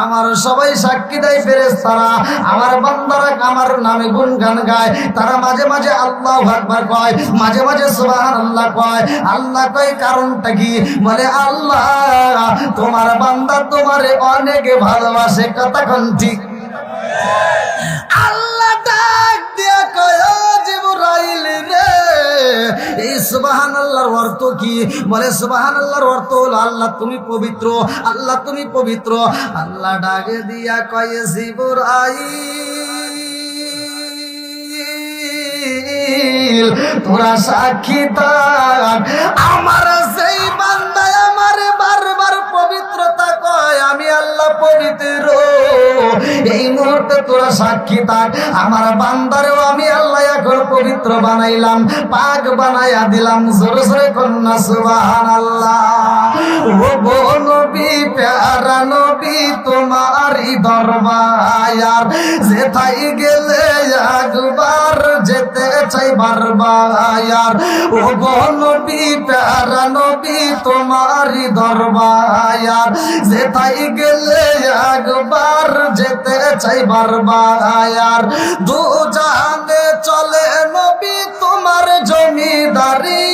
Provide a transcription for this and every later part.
আমার সবাই সাক্ষী দেয় ফেরেশতারা আমার বান্দারা আমার নামে গুণগান গায় তারা মাঝে মাঝে আল্লাহু আকবার কয় মাঝে মাঝে সুবহানাল্লাহ কয় আল্লাহ কয় কারণটা কি বলে আল্লাহ তোমার বান্দা তোমারে অনেক ভালোবাসে কতক্ষণ ঠিক আল্লাহ ডাক দিয়া কয় ও জিবরাইল রে এই সুবহানাল্লাহর অর্থ কি বলে সুবহানাল্লাহর অর্থ হলো আল্লাহ তুমি পবিত্র আল্লাহ তুমি পবিত্র আল্লাহ ডাক দিয়া কয় জিবরাইল তোরা সাক্ষী থাক আমার সেই বান্দা আমারে বারবার পবিত্রতা কয় আমি আল্লাহ পবিত্র এই মুহূর্তে তোরা সাক্ষী থাক আমার বান্দারেও আমি আল্লাহ এখন পবিত্র বানাইলাম পাক বানাইয়া দিলাম জোরে জোরে কন্যা সুবহানাল্লাহ ও গো নবী প্যারা নবী তোমারই দরবার যেথায় গেলে একবার যেতে চাই বারবার ও গো নবী প্যারা নবী তোমারই দরবার যেথায় গেলে একবার যেতে চাই বারবার দু জাহানে চলে নবী তোমার জমিদারি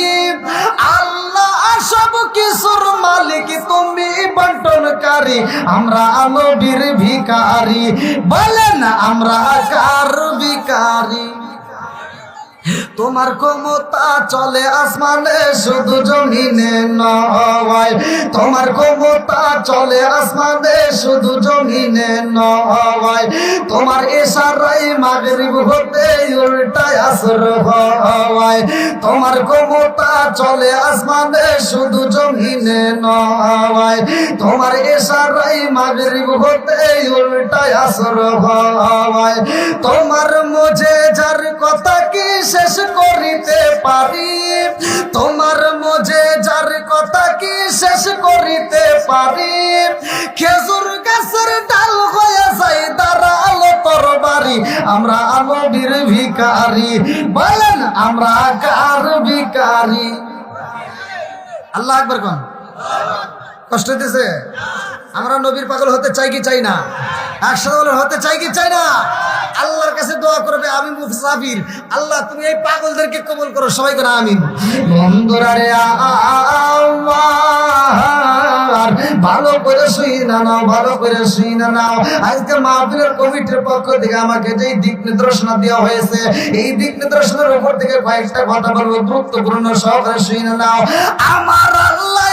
আল্লাহ সব কিছুর মালিক তুমি বন্টনকারী আমরা নবীর ভিখারি বলেন আমরা কার ভিখারি তোমার ক্ষমতা চলে আসমানে শুধু জমিনে নয় তোমার ক্ষমতা চলে আসমানে শুধু জমিনে নয় তোমার ইশারায় মাগরিব হতে উল্টায় আসর হয় তোমার ক্ষমতা চলে আসমানে শুধু জমিনে নয় তোমার ইশারায় মাগরিব হতে উল্টায় আসর হয় তোমার মুজিজার কথা কি শেষ করিতে পারি তোমার মুজিজার কথা কি শেষ করিতে পারি খেজুর গাছের ডাল হয়ে যায় দাঁড়ালো তরবারি আমরা নবীর ভিখারি বলেন আমরা কার ভিখারি আল্লাহ আকবার কোন কষ্ট দিতেছে আমরা নবীর পাগল হতে চাই কি চাই না একসাথে হতে চাই কি চাই না আল্লাহর কাছে দোয়া করবে আমি মুসাফির আল্লাহ তুমি এই পাগলদেরকে কবুল করো সবাই করে আমিন বন্ধুরা রে আমার ভালো করে শুই না নাও ভালো করে শুই না নাও আজকে মাহফিলের কমিটির পক্ষ থেকে আমাকে যে দিক নির্দেশনা দেওয়া হয়েছে এই দিক নির্দেশনার উপর থেকে কয়েকটা কথা বলবো গুরুত্বপূর্ণ সহকারে শুই না নাও আমার আল্লাহ